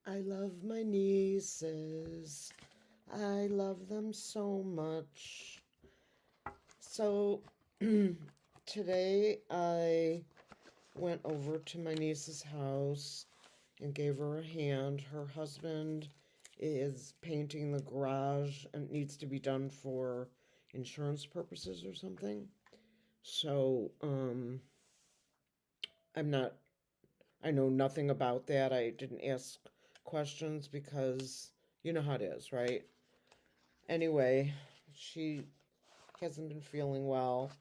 I love my nieces. I love them so much. So today I went over to my niece's house and gave her a hand. Her husband is painting the garage and it needs to be done for insurance purposes or something. So I'm not I know nothing about that. I didn't ask questions because you know how it is, right? Anyway, she hasn't been feeling well.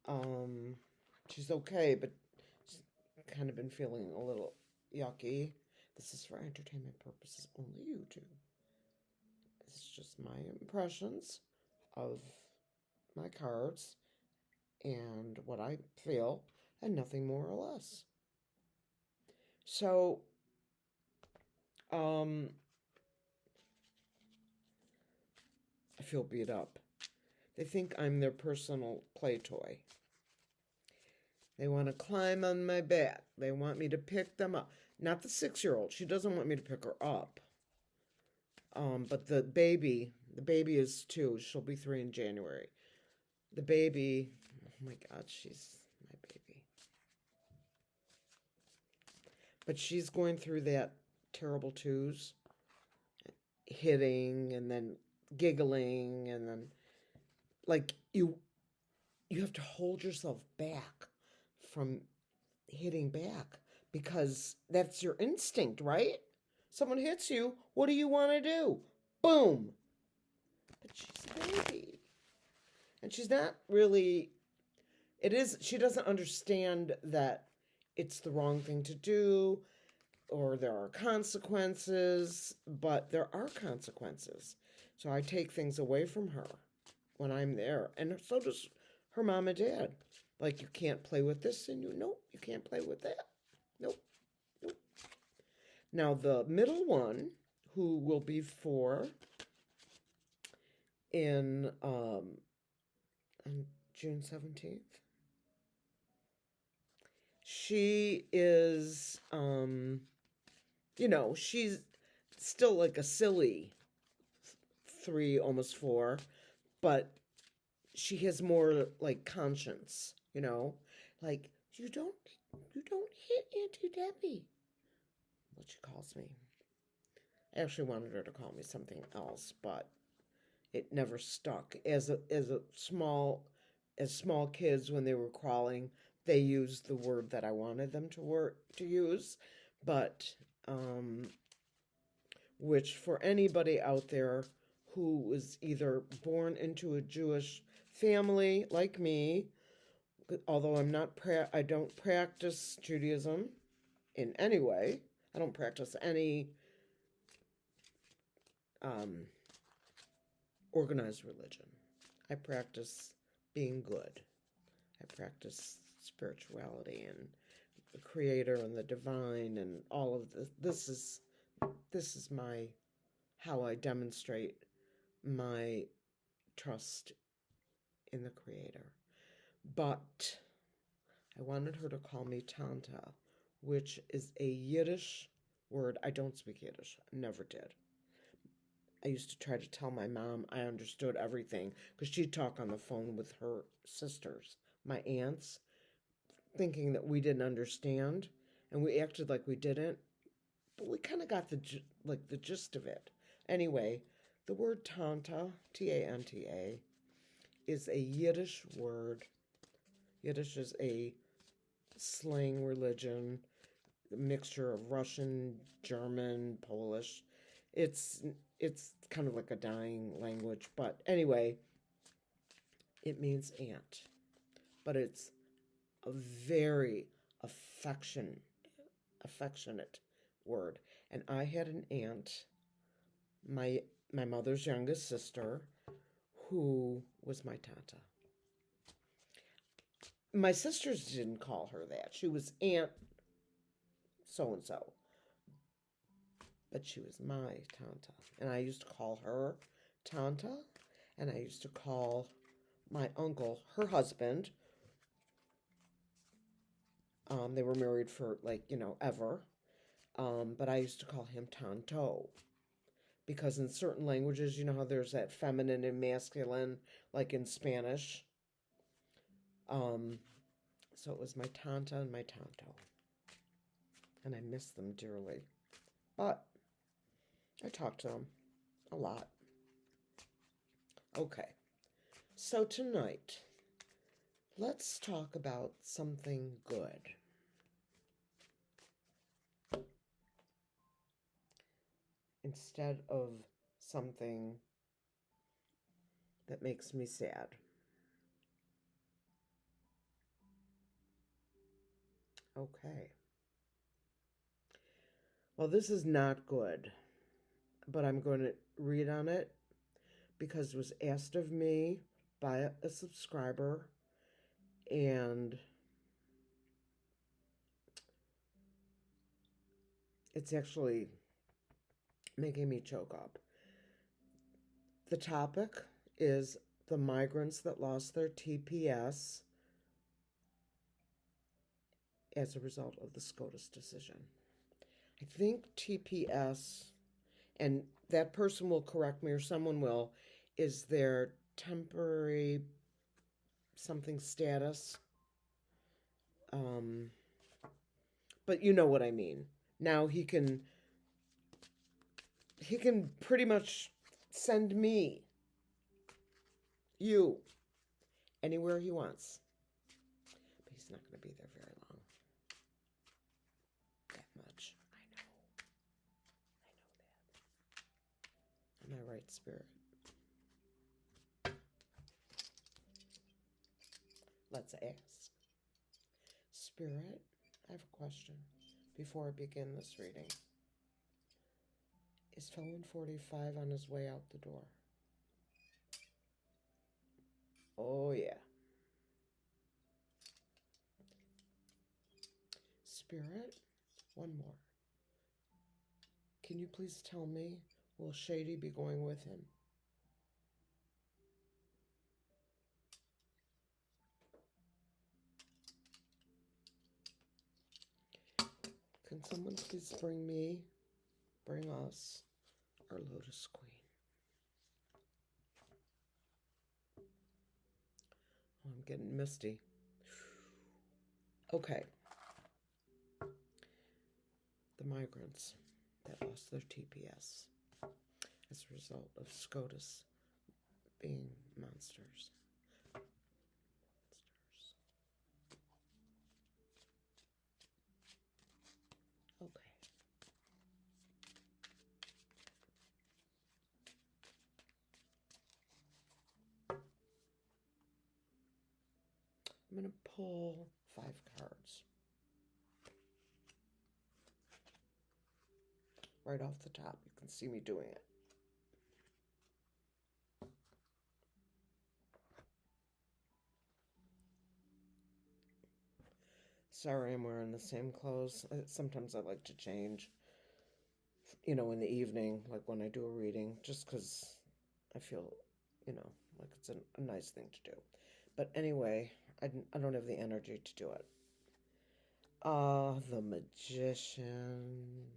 Um, she's okay, but she's kind of been feeling a little yucky. This is for entertainment purposes only, YouTube. This is just my impressions of my cards and what I feel, and nothing more or less. So, um, I feel beat up. They think I'm their personal play toy. They want to climb on my back. They want me to pick them up. Not the 6-year-old. She doesn't want me to pick her up. But the baby is 2. She'll be 3 in January. The baby, oh my God, she's my baby. But she's going through that terrible twos, hitting and then giggling and then like you have to hold yourself back from hitting back because that's your instinct, right? Someone hits you, what do you want to do? Boom. But she's a baby. And she's not really, she doesn't understand that it's the wrong thing to do or there are consequences, but there are consequences. So I take things away from her when I'm there. And so does her mom and dad. Like, you can't play with this, and nope, you can't play with that. Nope, nope. Now, the middle one, who will be 4 on June 17th, she is, she's still like a silly 3, almost 4, but she has more like conscience, like you don't hit Auntie Debbie. What she calls me. I actually wanted her to call me something else, but it never stuck. As small kids when they were crawling, they used the word that I wanted them to use, but which for anybody out there who was either born into a Jewish family like me, although I don't practice Judaism in any way. I don't practice any organized religion. I practice being good. I practice spirituality and the Creator and the divine and all of this. This is my how I demonstrate my trust in the Creator. But I wanted her to call me Tanta, which is a Yiddish word. I don't speak Yiddish. Never did. I used to try to tell my mom I understood everything because she'd talk on the phone with her sisters, my aunts, thinking that we didn't understand, and we acted like we didn't, but we kind of got the gist of it. Anyway, the word Tanta, Tanta, is a Yiddish word. Yiddish is a slang religion, a mixture of Russian, German, Polish. It's kind of like a dying language, but anyway, it means aunt. But it's a very affectionate word. And I had an aunt, my mother's youngest sister, who was my tata. My sisters didn't call her that. She was Aunt so-and-so. But she was my tanta. And I used to call her Tanta. And I used to call my uncle, her husband. They were married for ever. but I used to call him Tonto. Because in certain languages, you know how there's that feminine and masculine, like in Spanish. So it was my Tanta and my Tonto. And I miss them dearly. But I talk to them a lot. Okay. So tonight, let's talk about something good. Instead of something that makes me sad. Okay. Well, this is not good, but I'm going to read on it because it was asked of me by a subscriber, and it's actually making me choke up. The topic is the migrants that lost their TPS as a result of the Scotus decision. I think TPS, and that person will correct me or someone will, is their temporary something status. But you know what I mean. Now he can pretty much send you, anywhere he wants. But he's not going to be there very long. That much. I know that. Am I right, Spirit? Let's ask. Spirit, I have a question before I begin this reading. Is Felon 45 on his way out the door? Oh, yeah. Spirit, one more. Can you please tell me, will Shady be going with him? Can someone please bring us our Lotus Queen? Oh, I'm getting misty. Okay. The migrants that lost their TPS as a result of Scotus being monsters. Okay. I'm going to pull 5 cards. Right off the top, you can see me doing it. Sorry, I'm wearing the same clothes. Sometimes I like to change, in the evening, like when I do a reading, just because I feel, like it's a nice thing to do. But anyway, I don't have the energy to do it. The Magician.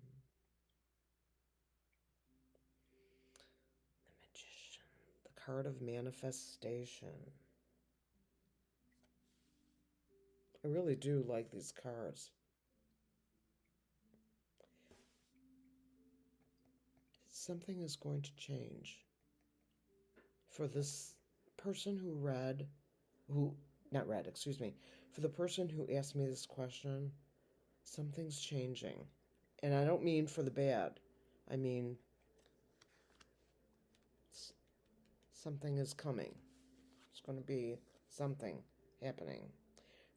The card of manifestation. I really do like these cards. Something is going to change. For this person for the person who asked me this question, something's changing. And I don't mean for the bad. I mean, something is coming. It's going to be something happening.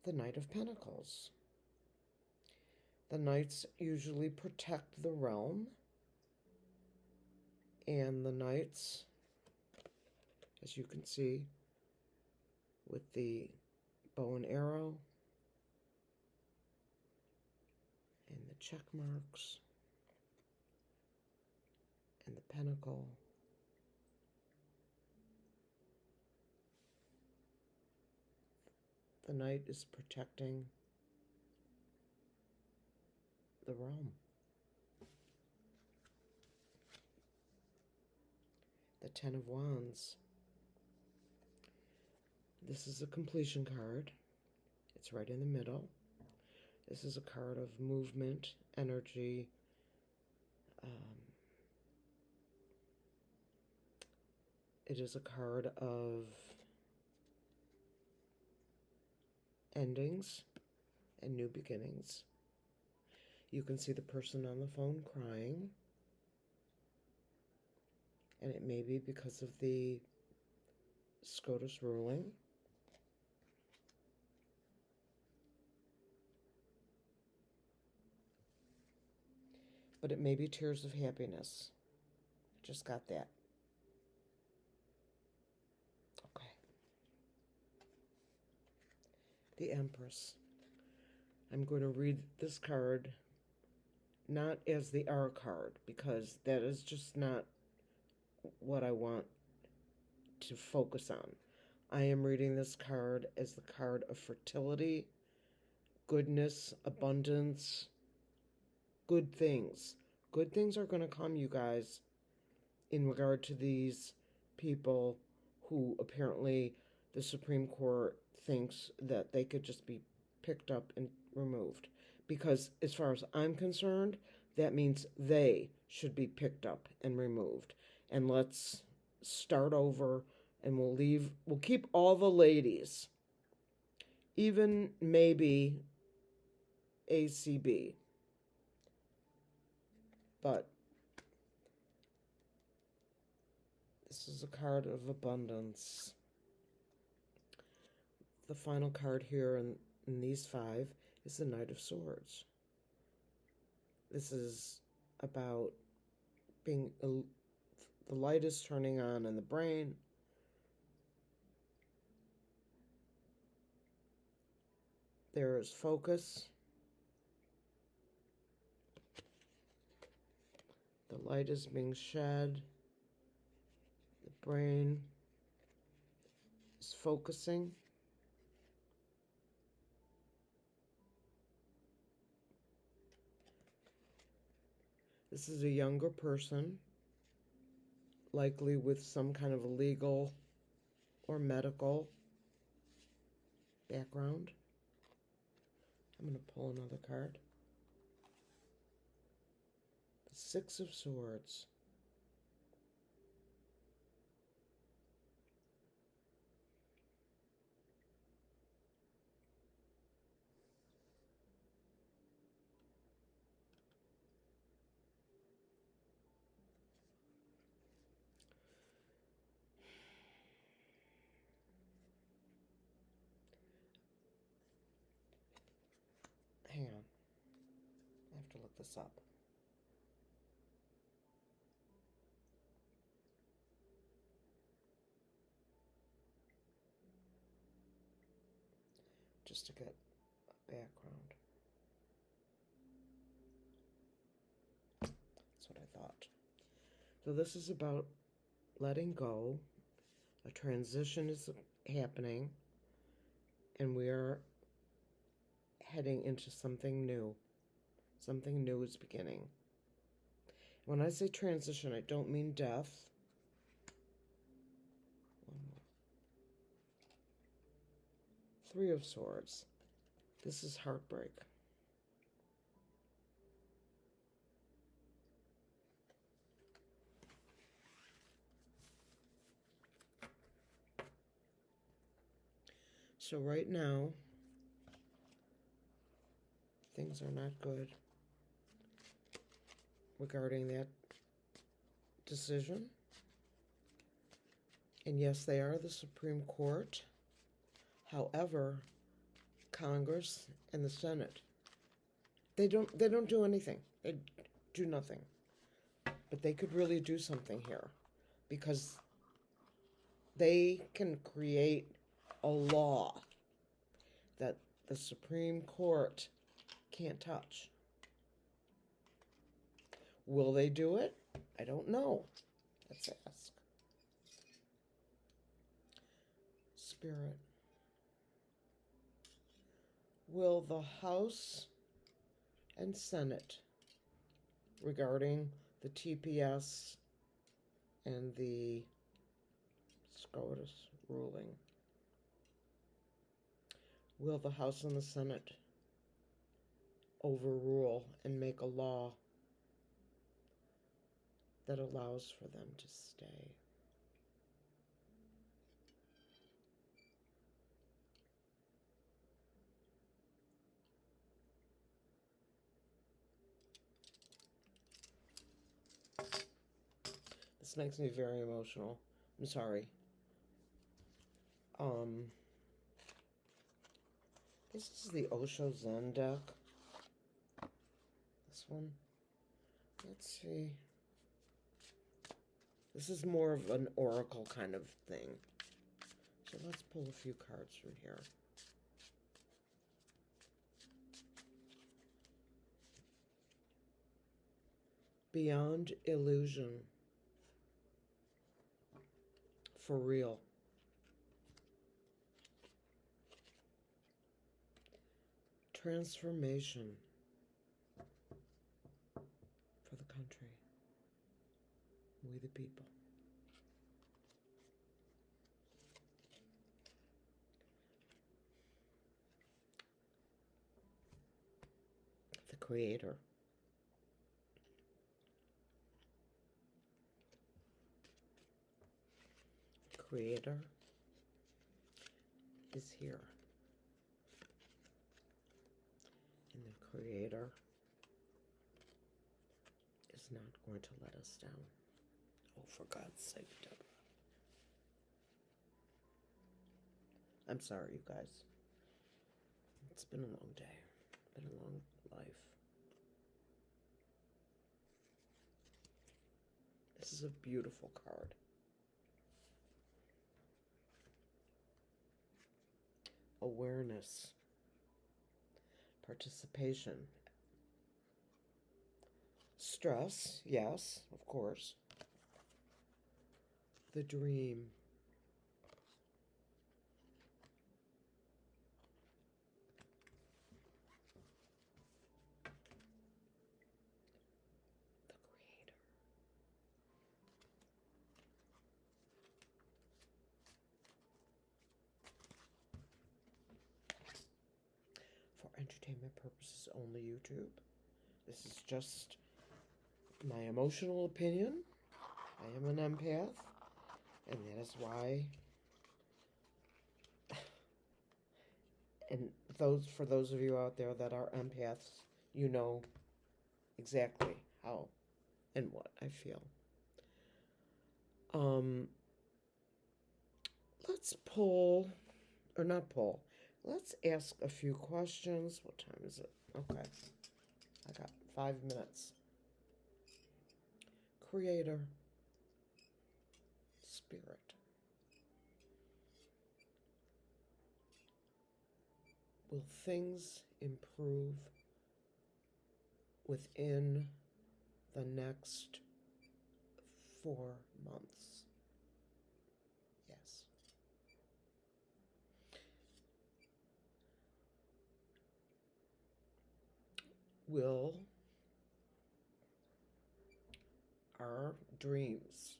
The Knight of Pentacles. The Knights usually protect the realm. And the Knights, as you can see, with the bow and arrow and the check marks and the pentacle. The knight is protecting the realm. the Ten of Wands. This is a completion card. It's right in the middle. This is a card of movement, energy. It is a card of endings and new beginnings. You can see the person on the phone crying, and it may be because of the Scotus ruling. But it may be tears of happiness. Just got that. Okay. The Empress. I'm going to read this card not as the R card, because that is just not what I want to focus on. I am reading this card as the card of fertility, goodness, abundance, good things. Good things are going to come, you guys, in regard to these people who apparently the Supreme Court thinks that they could just be picked up and removed. Because as far as I'm concerned, that means they should be picked up and removed. And let's start over, and we'll keep all the ladies, even maybe ACB. But this is a card of abundance. The final card here in these five is the Knight of Swords. This is about being, the light is turning on in the brain. There is focus. The light is being shed. The brain is focusing. This is a younger person, likely with some kind of a legal or medical background. I'm going to pull another card. The Six of Swords. Hang on. I have to look this up. Just to get a background. That's what I thought. So this is about letting go. A transition is happening, and we are heading into something new. Something new is beginning. When I say transition, I don't mean death. Three of Swords. This is heartbreak. So right now, things are not good regarding that decision. And yes, they are the Supreme Court. However, Congress and the Senate, they don't do anything. They do nothing. But they could really do something here, because they can create a law that the Supreme Court can't touch. Will they do it? I don't know. Let's ask. Spirit. Will the House and Senate, regarding the TPS and the Scotus ruling. Will the House and the Senate overrule and make a law that allows for them to stay? This makes me very emotional. I'm sorry. This is the Osho Zen deck. This one. Let's see. This is more of an oracle kind of thing. So let's pull a few cards from here. Beyond illusion. For real. Transformation for the country. We the people. The Creator. Creator is here. And the Creator is not going to let us down. Oh, for God's sake, Deborah. I'm sorry, you guys. It's been a long day. Been a long life. This is a beautiful card. Awareness. Participation. Stress, yes, of course. The dream. The Creator. For entertainment purposes only, YouTube. This is just my emotional opinion. I am an empath, and that is why. And for those of you out there that are empaths, you know exactly how and what I feel. Let's pull, or not pull. Let's ask a few questions. What time is it? Okay, I got 5 minutes. Creator, Spirit. Will things improve within the next 4 months? Yes. Will our dreams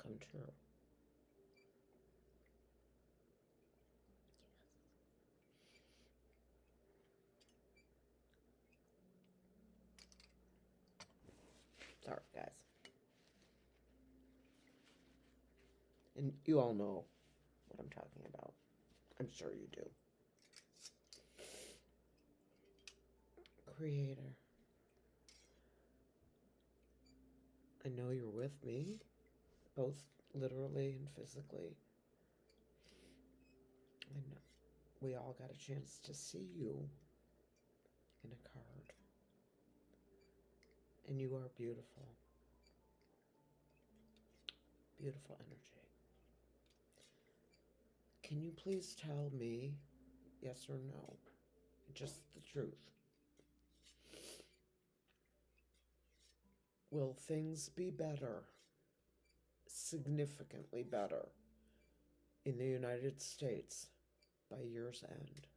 come true? Sorry, guys. And you all know what I'm talking about. I'm sure you do. Creator. I know you're with me, both literally and physically. I know we all got a chance to see you in a card. And you are beautiful. Beautiful energy. Can you please tell me, yes or no, just the truth? Will things be better, significantly better, in the United States by year's end?